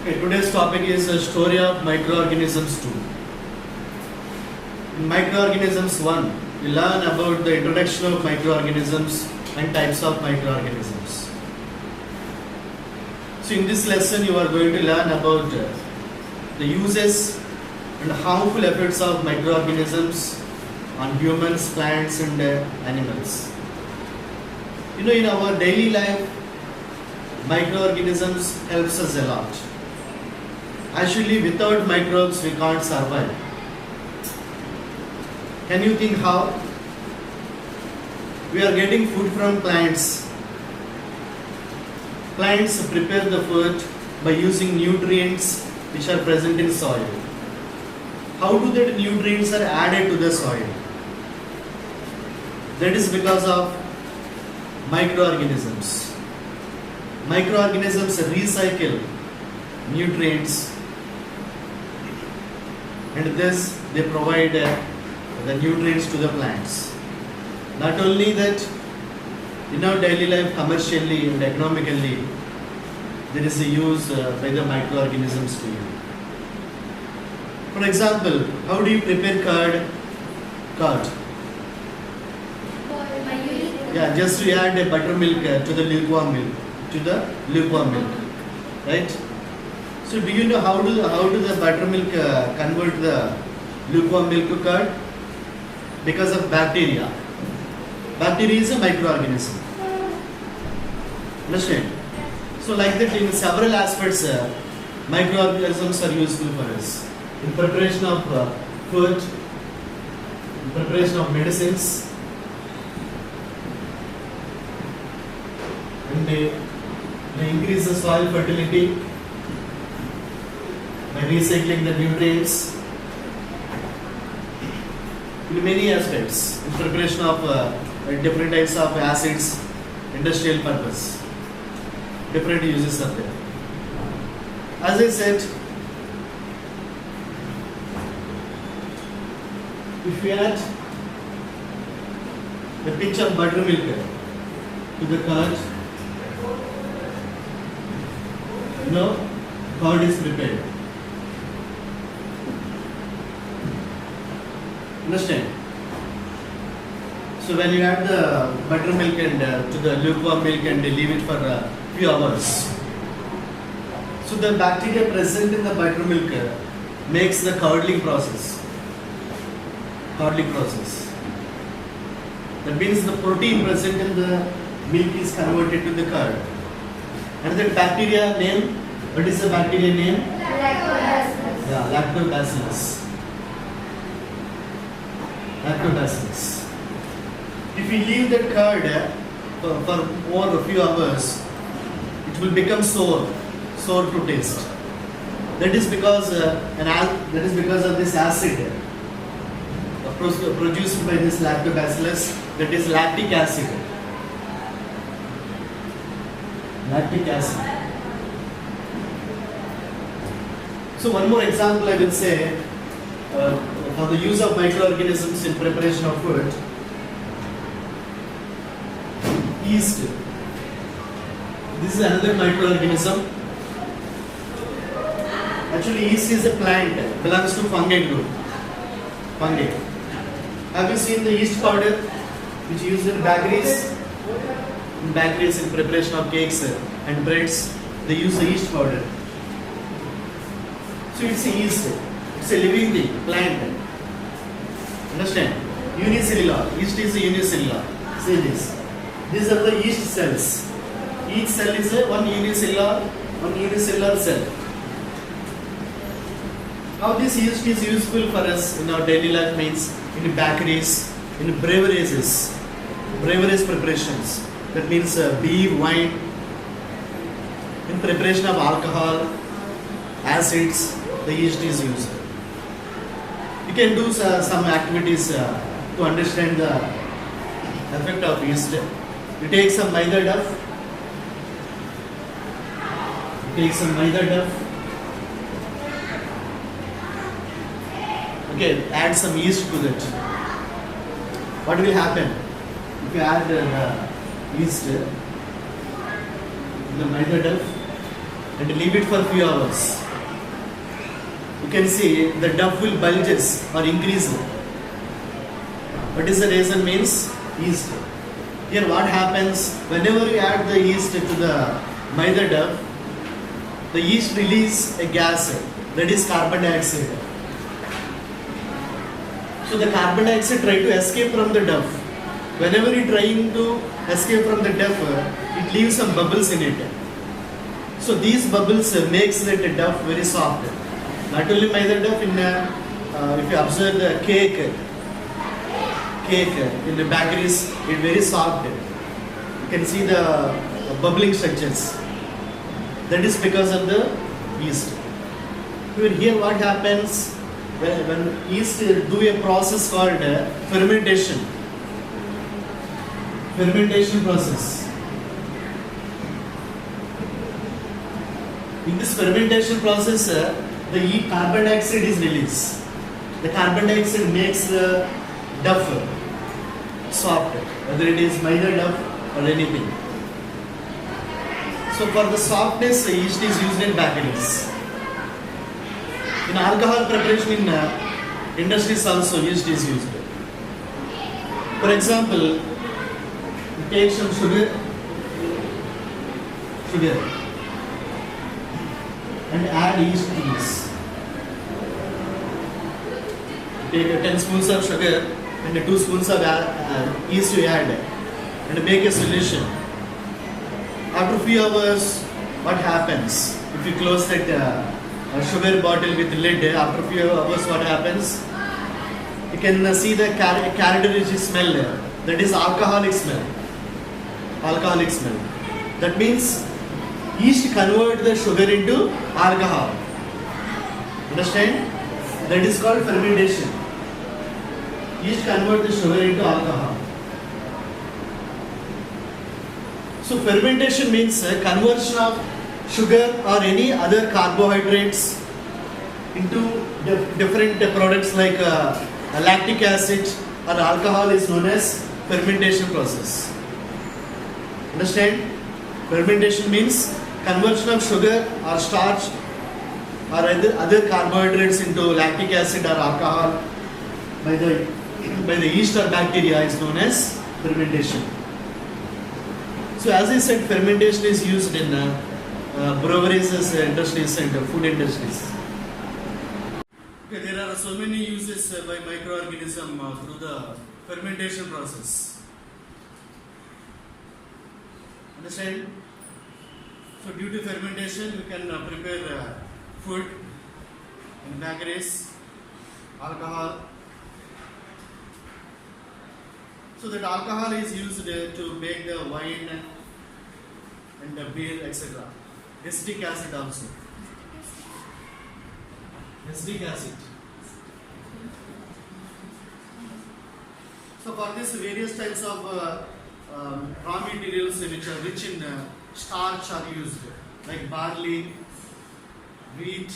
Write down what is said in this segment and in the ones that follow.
Okay, today's topic is the story of microorganisms 2. In microorganisms 1, we learn about the introduction of microorganisms and types of microorganisms. So in this lesson you are going to learn about the uses and harmful effects of microorganisms on humans, plants and animals. You know, in our daily life, microorganisms helps us a lot. Actually, without microbes, we can't survive. Can you think how? We are getting food from plants. Plants prepare the food by using nutrients which are present in soil. How do the nutrients are added to the soil? That is because of microorganisms. Microorganisms recycle nutrients and thus they provide the nutrients to the plants. Not only that, in our daily life, commercially and economically, there is a use by the microorganisms to you. For example, how do you prepare curd? Yeah, just to add a buttermilk to the lukewarm milk, right? So do you know how do the buttermilk convert the lukewarm milk to curd? Because of bacteria. Bacteria is a microorganism. Understand? So like that, in several aspects, microorganisms are useful for us. In preparation of food, in preparation of medicines, and they increase the soil fertility by recycling the nutrients. In many aspects, in preparation of different types of acids, industrial purpose, different uses are there. As I said, if we add the pinch of buttermilk to the curd, curd is prepared. Understand? So when you add the buttermilk and to the lukewarm milk and leave it for a few hours, so the bacteria present in the buttermilk makes the curdling process. That means the protein present in the milk is converted to the curd. And the bacteria name, what is the bacteria name? Lactobacillus. Yeah, lactobacillus. If we leave the curd for more a few hours, it will become sour to taste. That is because of this acid produced by this lactobacillus, that is lactic acid. So one more example I will say for the use of microorganisms in preparation of food. Yeast. This is another microorganism. Actually, yeast is a plant, belongs to fungi group. Have you seen the yeast powder which is used in bakeries? In bakeries, in preparation of cakes and breads, they use the yeast powder. So it's a yeast. It's a living thing, plant. Understand? Unicellular. Yeast is unicellular. See this. These are the yeast cells. Each cell is one unicellular cell. How this yeast is useful for us in our daily life means in bakeries, in breweries preparations. That means beer, wine, in preparation of alcohol, acids, the yeast is used. You can do some activities to understand the effect of yeast. You take some maida dough. Okay, add some yeast to that. What will happen if you add yeast in the maida dough and leave it for few hours, you can see the dough will bulges or increase. What is the reason? Means yeast. Here what happens, whenever you add the yeast to the maida dough, the yeast release a gas, that is carbon dioxide. So the carbon dioxide try to escape from the dough. Whenever you trying to escape from the dough, it leaves some bubbles in it. So these bubbles makes that dough very soft. Not only maida dough, if you observe the cake in the bakeries, it's very soft. You can see the bubbling structures. That is because of the yeast. Here what happens when yeast do a process called fermentation. Fermentation process. In this fermentation process, the carbon dioxide is released. The carbon dioxide makes the dough soft, whether it is maida dough or anything. So for the softness, yeast is used in bakeries. In alcohol preparation in industries also, yeast is used. For example, you take some sugar, and add yeast to this. Take 10 spoons of sugar and 2 spoons of yeast you add and make a solution. After few hours, what happens? If you close that sugar bottle with lid, after few hours what happens? You can see the characteristic smell, that is alcoholic smell. Alcoholic smell. That means yeast convert the sugar into alcohol. Understand? That is called fermentation. Yeast convert the sugar into alcohol. So fermentation means conversion of sugar or any other carbohydrates into different products like lactic acid or alcohol is known as fermentation process. Understand? Fermentation means conversion of sugar or starch or other carbohydrates into lactic acid or alcohol by the yeast or bacteria is known as fermentation. So as I said, fermentation is used in breweries, industries and food industries. Okay, there are so many uses by microorganism through the fermentation process. Understand? So due to fermentation, you can prepare food in bakeries, alcohol. So that alcohol is used to make the wine and the beer, etc. Acetic acid also. Acetic acid. So for this, various types of raw materials which are rich in starch are used, like barley, wheat.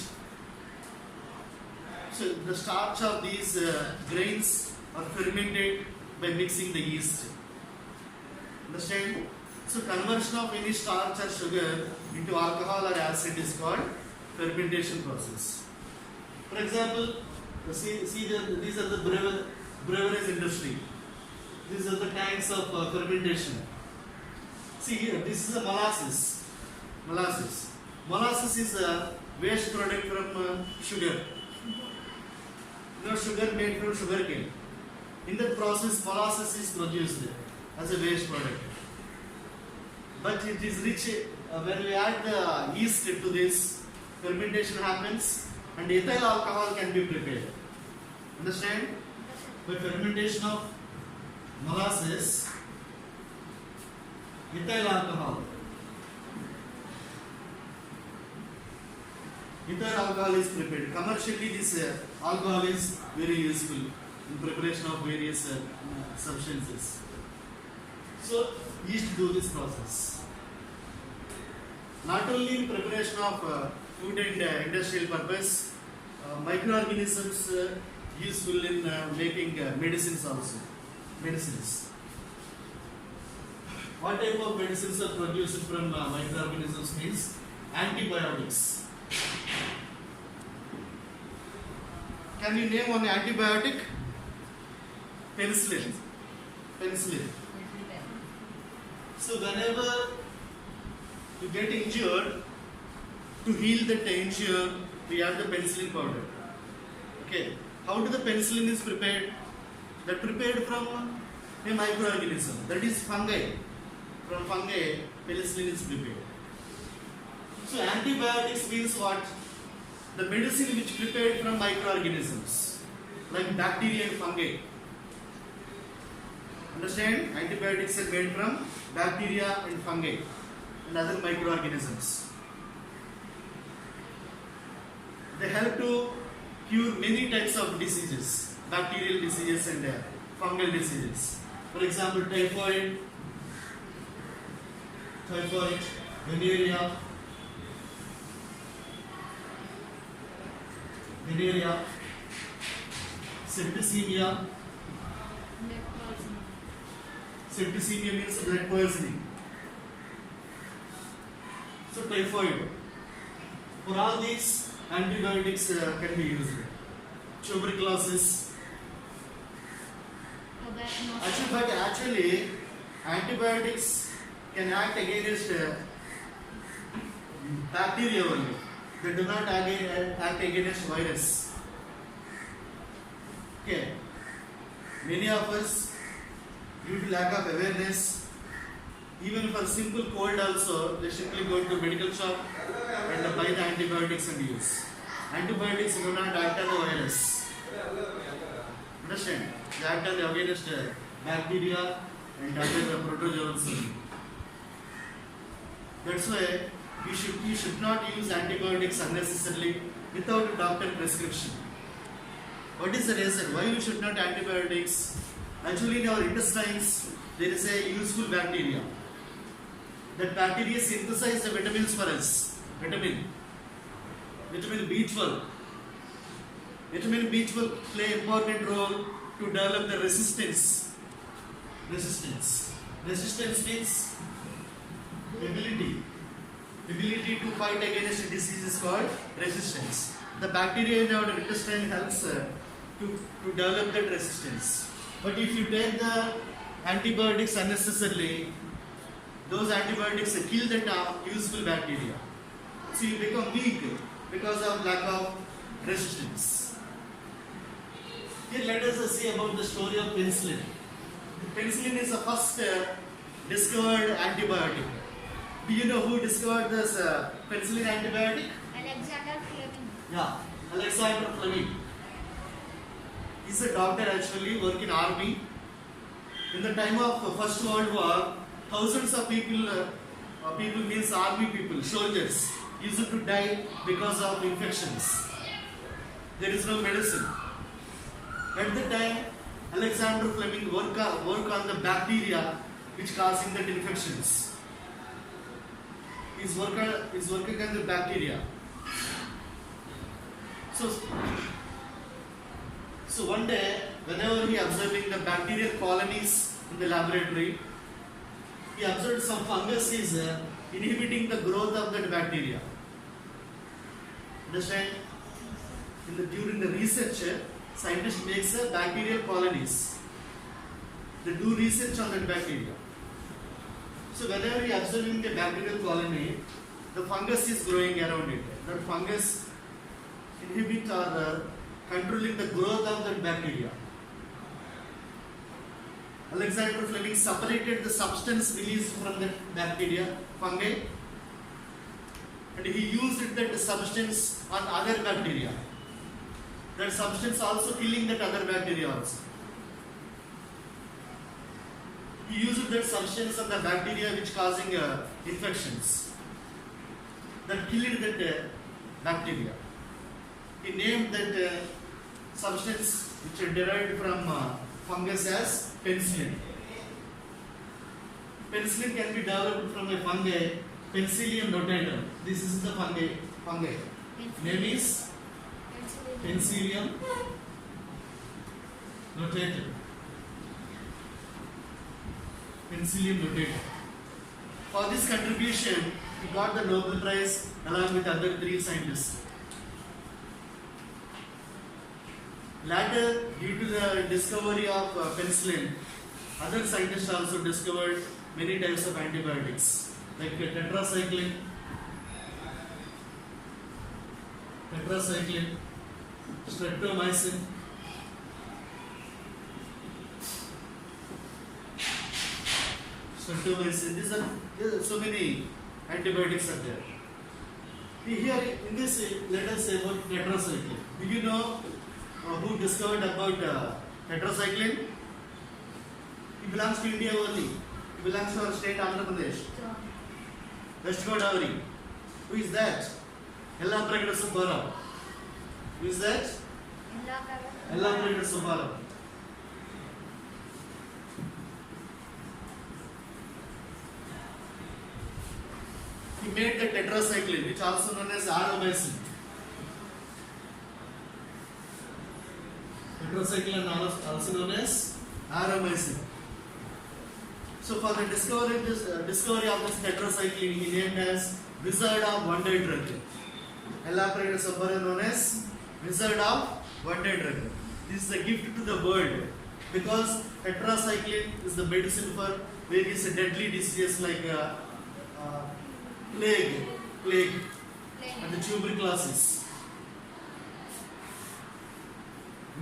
So the starch of these grains are fermented by mixing the yeast. Understand? So conversion of any starch or sugar into alcohol or acid is called fermentation process. For example, these are the breweries industry. These are the tanks of fermentation. See here, this is a molasses. Molasses is a waste product from sugar. Sugar made from sugarcane. In that process, molasses is produced as a waste product. But it is rich, when we add the yeast to this, fermentation happens and ethyl alcohol can be prepared. Understand? By fermentation of molasses, ethyl alcohol. Ethyl alcohol is prepared. Commercially, this alcohol is very useful in preparation of various substances. So, yeast do this process. Not only in preparation of food and industrial purpose, microorganisms useful in making medicines also. Medicines. What type of medicines are produced from microorganisms means Antibiotics. Can you name one antibiotic? Penicillin. Penicillin. So whenever you get injured, to heal that injury, we have the penicillin powder. Okay. How do the penicillin is prepared? That prepared from a microorganism. That is fungi. From fungi, penicillin is prepared. So antibiotics means what? The medicine which prepared from microorganisms, like bacteria and fungi. Understand? Antibiotics are made from bacteria and fungi and other microorganisms. They help to cure many types of diseases, bacterial diseases and fungal diseases. For example, typhoid, venerea, septicemia. Septicemia means blood poisoning. So typhoid. For all these, antibiotics can be used. Tuberculosis. Actually, antibiotics can act against bacteria only. They do not act against virus. Okay. Many of us, due to lack of awareness, even for simple cold also, they simply go to medical shop and buy the antibiotics and use. Antibiotics do not act on the virus. Understand? They act on the against bacteria and other protozoans. That's why you should not use antibiotics unnecessarily without a doctor prescription. What is the reason? Why you should not antibiotics? Actually, in our intestines, there is a useful bacteria. That bacteria synthesize the vitamins for us. Vitamin B12. Vitamin B12 play important role to develop the resistance. Resistance means ability to fight against a disease is called resistance. The bacteria in our intestine helps to develop that resistance. But if you take the antibiotics unnecessarily, those antibiotics kill that useful bacteria. So you become weak because of lack of resistance. Here let us see about the story of penicillin. Penicillin is the first discovered antibiotic. Do you know who discovered this penicillin antibiotic? Alexander Fleming. Yeah, Alexander Fleming. He's a doctor actually, work in army. In the time of First World War, thousands of people means army people, soldiers, used to die because of infections. There is no medicine. At the time, Alexander Fleming work on the bacteria which causing that infections. He's working on the bacteria. So one day, whenever he observing the bacterial colonies in the laboratory, he observed some fungus is inhibiting the growth of that bacteria. Understand? During the research, scientists makes bacterial colonies. They do research on that bacteria. So whenever he observing the bacterial colony, the fungus is growing around it. That fungus inhibit or controlling the growth of that bacteria. Alexander Fleming separated the substance released from the bacteria, fungi, and he used that substance on other bacteria. That substance also killing that other bacteria also. He used that substance on the bacteria which causing infections. That killed that bacteria. He named that substance which is derived from fungus as penicillin. Penicillin can be developed from a fungi, Penicillium notatum. This is the fungi. Name is Penicillium notatum. Penicillium notatum. For this contribution, he got the Nobel Prize along with other 3 scientists. Later, due to the discovery of penicillin, other scientists also discovered many types of antibiotics like tetracycline, streptomycin, These are so many antibiotics are there. Here in this, let us say about tetracycline. Do you know who discovered about tetracycline? He belongs to India only. He belongs to our state Andhra Pradesh. West Godavari. Who is that? Yellampragada Subbarao. Who is that? Yellampragada Subbarao. He made the tetracycline, which also known as aromycin. Tetracycline also known as aromycin. So for the discovery of this tetracycline, he named as Wizard of One-Day Drug. Yellampragada Subbarao known as Wizard of One-Day Drug. This is a gift to the world because tetracycline is the medicine for various deadly diseases like plague, and the tuberculosis.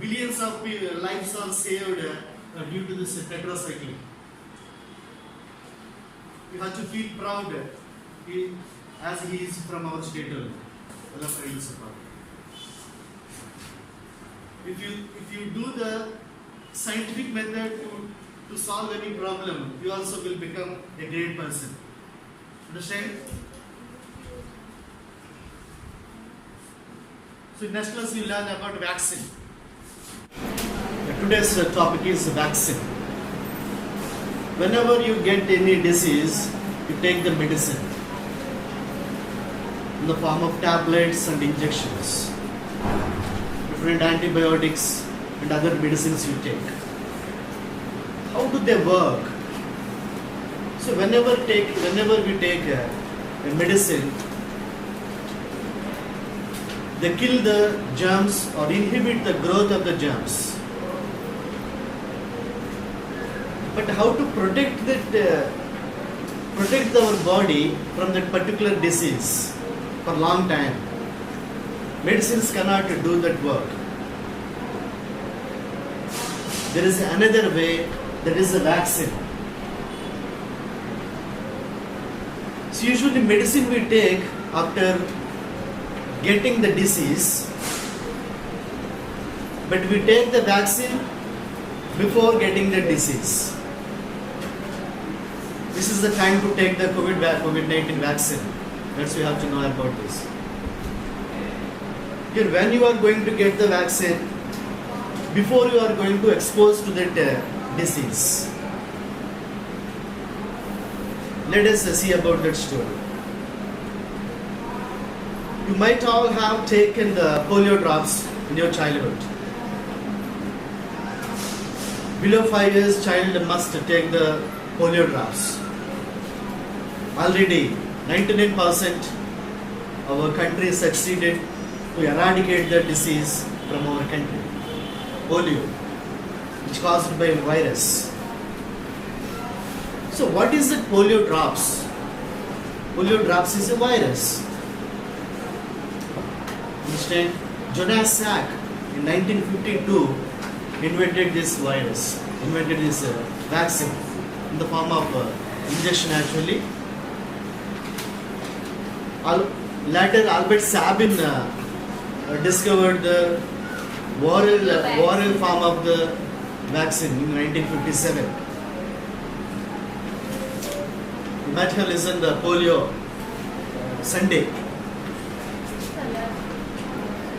Millions of lives are saved due to this tetracycline. We have to feel proud as he is from our state only. If you do the scientific method to solve any problem, you also will become a great person. Understand? So next class we will learn about vaccine. Today's topic is vaccine. Whenever you get any disease, you take the medicine in the form of tablets and injections, different antibiotics and other medicines you take. How do they work? So whenever we take a medicine, they kill the germs or inhibit the growth of the germs. But how to protect our body from that particular disease for a long time? Medicines cannot do that work. There is another way, that is a vaccine. So usually medicine we take after getting the disease, but we take the vaccine before getting the disease. This is the time to take the COVID-19 vaccine. That's we have to know about this. Here, when you are going to get the vaccine, before you are going to expose to that disease. Let us see about that story. You might all have taken the polio drops in your childhood. Below 5 years, child must take the polio drops. Already 99% of our country succeeded to eradicate the disease from our country. Polio, which caused by a virus. So what is the polio drops? Polio drops is a virus. Understand? Jonas Salk in 1952 invented this virus, invented this vaccine in the form of injection actually. Later Albert Sabin discovered the oral form of the vaccine in 1957. You might have listened to the polio Sunday.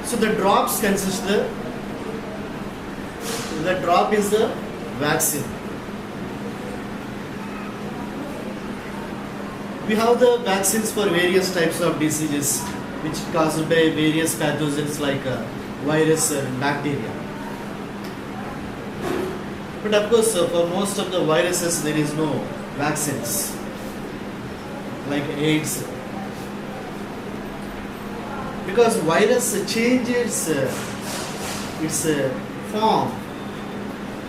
So the drops consist the drop is the vaccine. We have the vaccines for various types of diseases which caused by various pathogens like virus and bacteria. But of course, for most of the viruses there is no vaccines. like AIDS. Because virus changes its form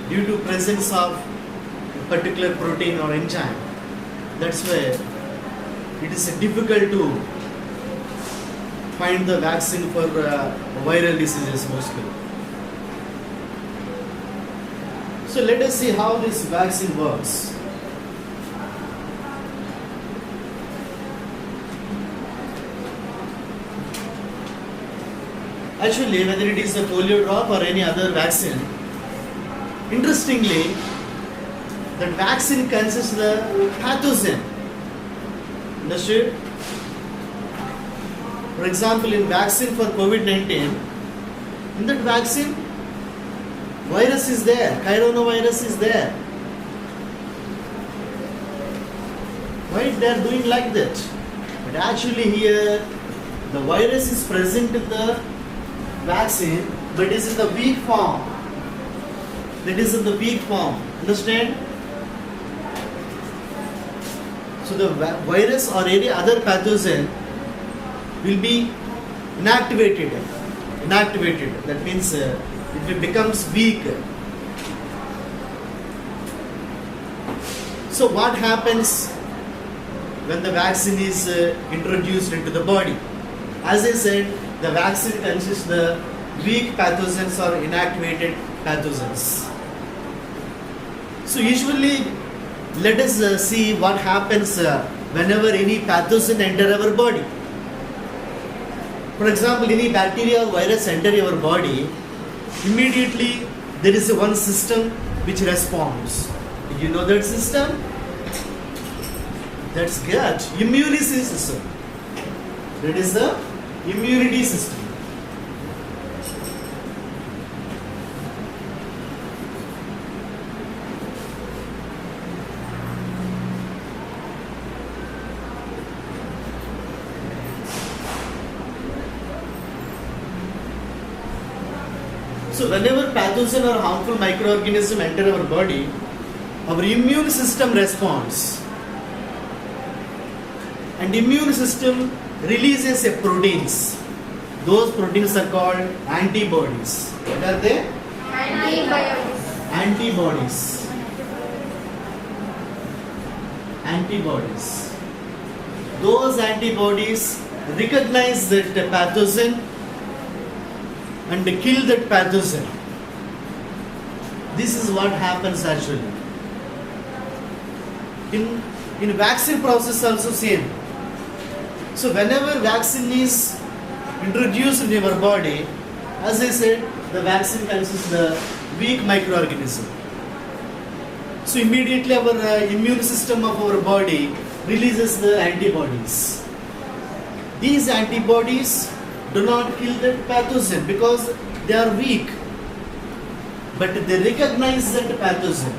due to presence of a particular protein or enzyme. That's why it is difficult to find the vaccine for viral diseases mostly. So let us see how this vaccine works. Actually, whether it is a polio drop or any other vaccine, interestingly, that vaccine consists of the pathogen. Understood? For example, in vaccine for COVID-19, in that vaccine, virus is there, coronavirus is there. Why they are doing like that? But actually here, the virus is present in the vaccine, but is in the weak form. That is in the weak form. Understand? So the virus or any other pathogen will be inactivated. That means it becomes weak. So what happens when the vaccine is introduced into the body? As I said, the vaccine consists of the weak pathogens or inactivated pathogens. So usually, let us see what happens whenever any pathogen enter our body. For example, any bacteria or virus enter your body, immediately there is one system which responds. Did you know that system? That's gut immunity system. That is the immunity system. So whenever pathogen or harmful microorganism enter our body, our immune system responds. And immune system releases a proteins. Those proteins are called antibodies. What are they? Antibodies. Antibodies. Those antibodies recognize that pathogen and kill that pathogen. This is what happens actually. In vaccine process also same. So whenever vaccine is introduced in our body, as I said, the vaccine consists of the weak microorganism. So immediately our immune system of our body releases the antibodies. These antibodies do not kill the pathogen because they are weak, but they recognize that pathogen.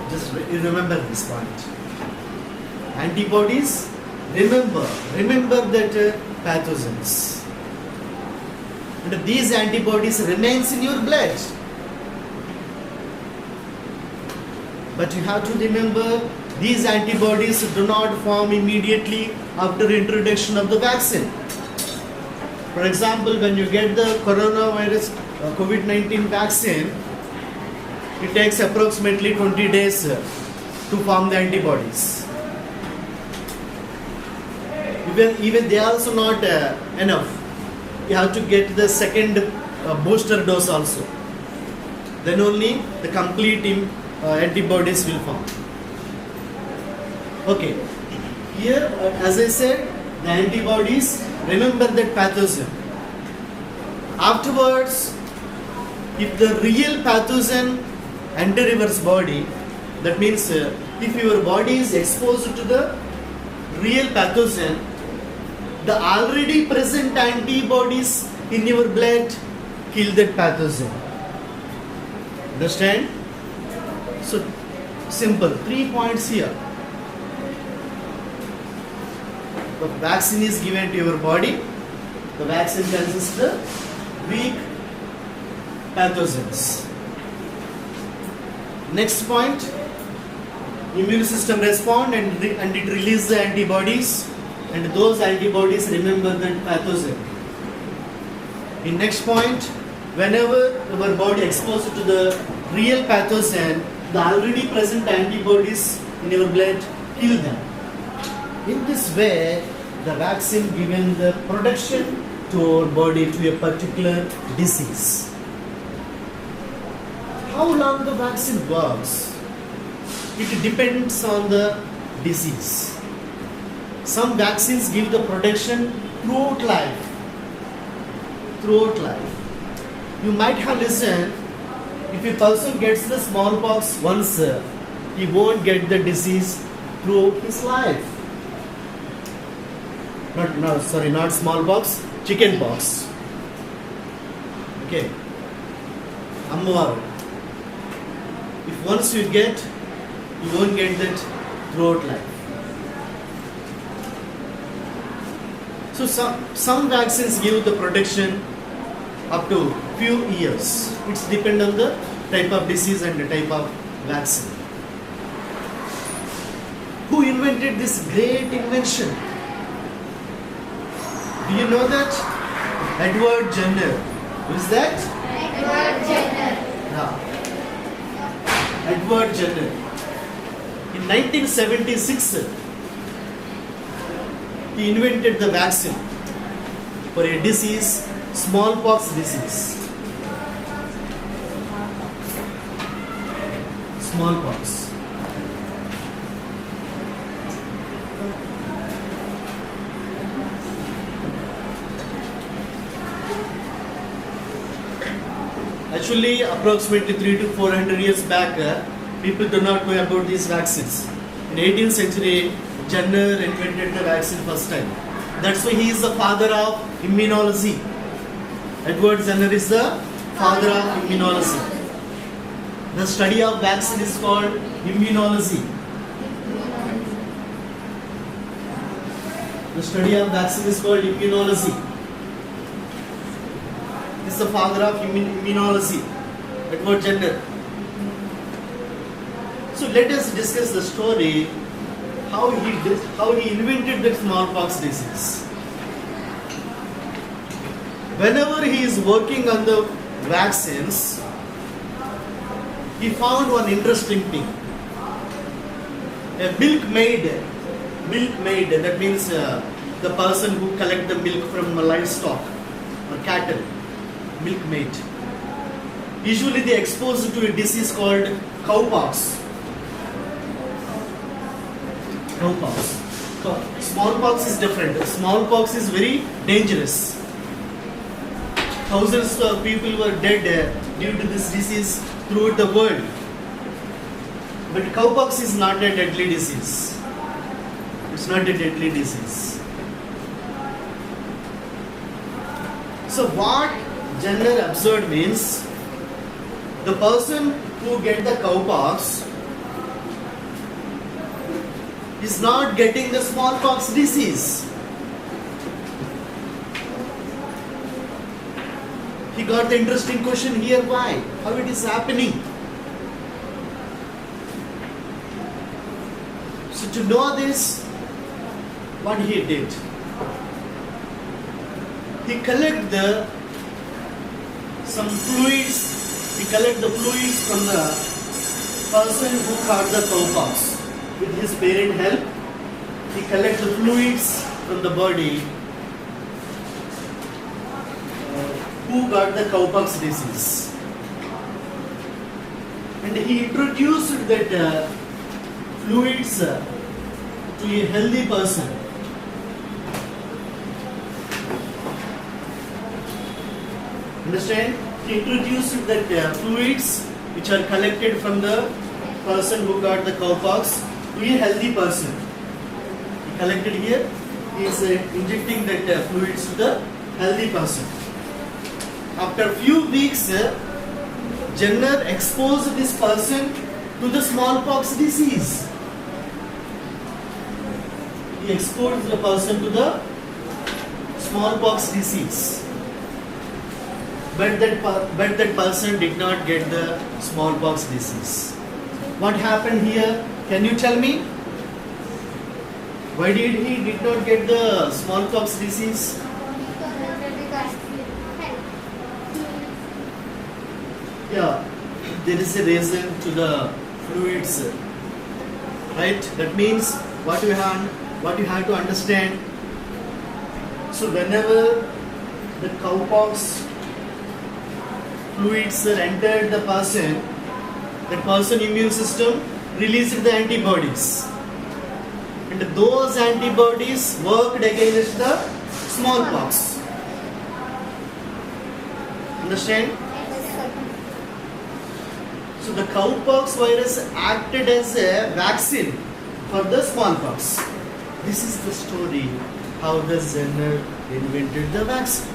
Just remember this point. Antibodies remember that pathogens, and these antibodies remains in your blood. But you have to remember, these antibodies do not form immediately after introduction of the vaccine. For example, when you get the coronavirus COVID-19 vaccine, it takes approximately 20 days to form the antibodies. Even they are also not enough. You have to get the second booster dose also. Then only the complete antibodies will form. Okay. Here, as I said, the antibodies remember that pathogen. Afterwards, if the real pathogen enter your body, that means if your body is exposed to the real pathogen, the already present antibodies in your blood kill that pathogen. Understand? So, simple. 3 points here. The vaccine is given to your body. The vaccine consists of weak pathogens. Next point. immune system respond and it release the antibodies, and those antibodies remember that pathogen. In next point, whenever our body exposed to the real pathogen, the already present antibodies in your blood kill them. In this way, the vaccine given the protection to our body to a particular disease. How long the vaccine works? It depends on the disease. Some vaccines give the protection throughout life. Throughout life. You might have listened, if a person gets the smallpox once, he won't get the disease throughout his life. Not smallpox, chickenpox. Okay. Ammavar. If once you get, you won't get that throughout life. So some vaccines give the protection up to few years. It's depend on the type of disease and the type of vaccine. Who invented this great invention? Do you know that? Edward Jenner. Who is that? Edward Jenner. Yeah. Edward Jenner. In 1976, he invented the vaccine for a disease, smallpox disease. Smallpox. Actually, approximately 300 to 400 years back, people do not know about these vaccines. In 18th century, Jenner invented the vaccine first time. That's why he is the father of immunology. Edward Jenner is the father of immunology. The study of vaccine is called immunology. The study of vaccine is called immunology. He is the father of immunology, Edward Jenner. So let us discuss the story how he invented the smallpox disease. Whenever he is working on the vaccines, he found one interesting thing. A milkmaid, that means the person who collect the milk from livestock or cattle, milkmaid. Usually they exposed to a disease called cowpox. Cowpox. Smallpox is different. Smallpox is very dangerous. Thousands of people were dead due to this disease throughout the world. But cowpox is not a deadly disease. It's not a deadly disease. So what Jenner observed means, the person who get the cowpox is not getting the smallpox disease. He got the interesting question here, why? How it is happening? So to know this, what he did? He collect some fluids. He collect the fluids from the person who caught the cowpox. With his parent help, he collect the fluids from the body who got the cowpox disease, and he introduced that fluids to a healthy person. Understand? He introduced that fluids which are collected from the person who got the cowpox to a healthy person. He collected here. He is injecting that fluids to the healthy person. After few weeks, Jenner exposed this person to the smallpox disease. He exposed the person to the smallpox disease. But that person did not get the smallpox disease. What happened here? Can you tell me? Why did he did not get the smallpox disease? Yeah, there is a reason to the fluids, right? That means what you have to understand. So whenever the cowpox fluids entered the person immune system released the antibodies, and those antibodies worked against the smallpox. Understand? So the cowpox virus acted as a vaccine for the smallpox. This is the story how the Jenner invented the vaccine.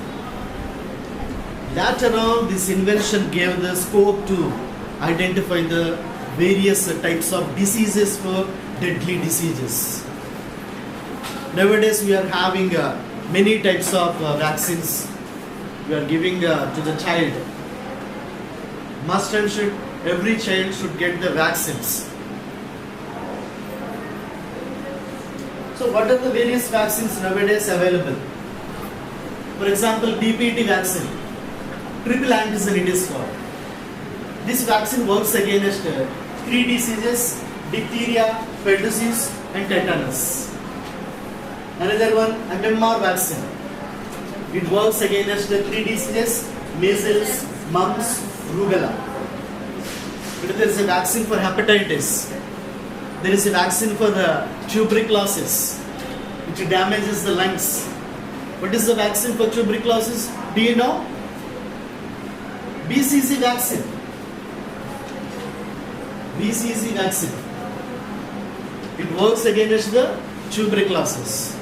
Later on, this invention gave the scope to identify the various types of diseases for deadly diseases. Nowadays, we are having many types of vaccines we are giving to the child. Must and should, every child should get the vaccines. So what are the various vaccines nowadays available? For example, DPT vaccine, triple antigen it is called. This vaccine works against three diseases: diphtheria, pertussis and tetanus. Another one, MMR vaccine. It works against the three diseases: measles, mumps, rubella. There is a vaccine for hepatitis. There is a vaccine for tuberculosis, which damages the lungs. What is the vaccine for tuberculosis? Do you know? BCG vaccine. BCG vaccine. It works against the tuberculosis.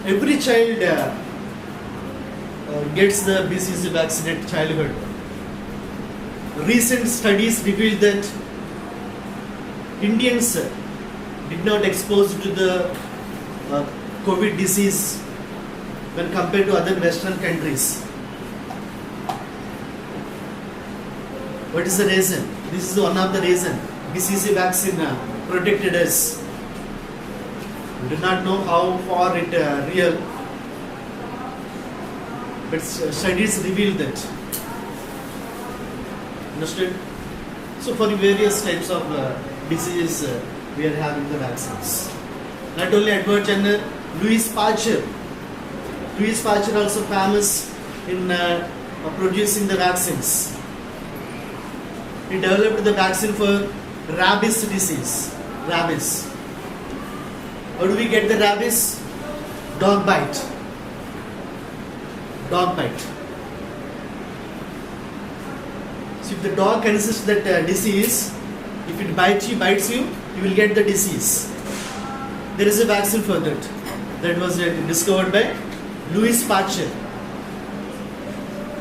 Every child gets the BCG vaccine at childhood. Recent studies revealed that Indians did not expose to the COVID disease when compared to other Western countries. What is the reason? This is one of the reasons. BCG vaccine protected us. We do not know how far it real, but studies reveal that. Understood? So for the various types of diseases, we are having the vaccines. Not only Edward Jenner, Louis Pasteur. Louis Pasteur also famous in producing the vaccines. He developed the vaccine for rabies disease. Rabies. How do we get the rabies? Dog bite. Dog bite. So if the dog consists that disease, if it bites you, you will get the disease. There is a vaccine for that. That was discovered by Louis Pasteur.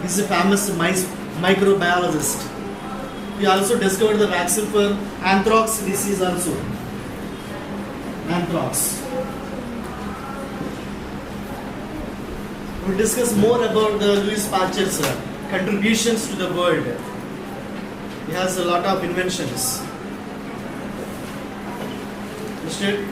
He is a famous microbiologist. He also discovered the vaccine for anthrax disease also. Anthrax. We'll discuss more about the Louis Pasteur's contributions to the world. He has a lot of inventions. Understood?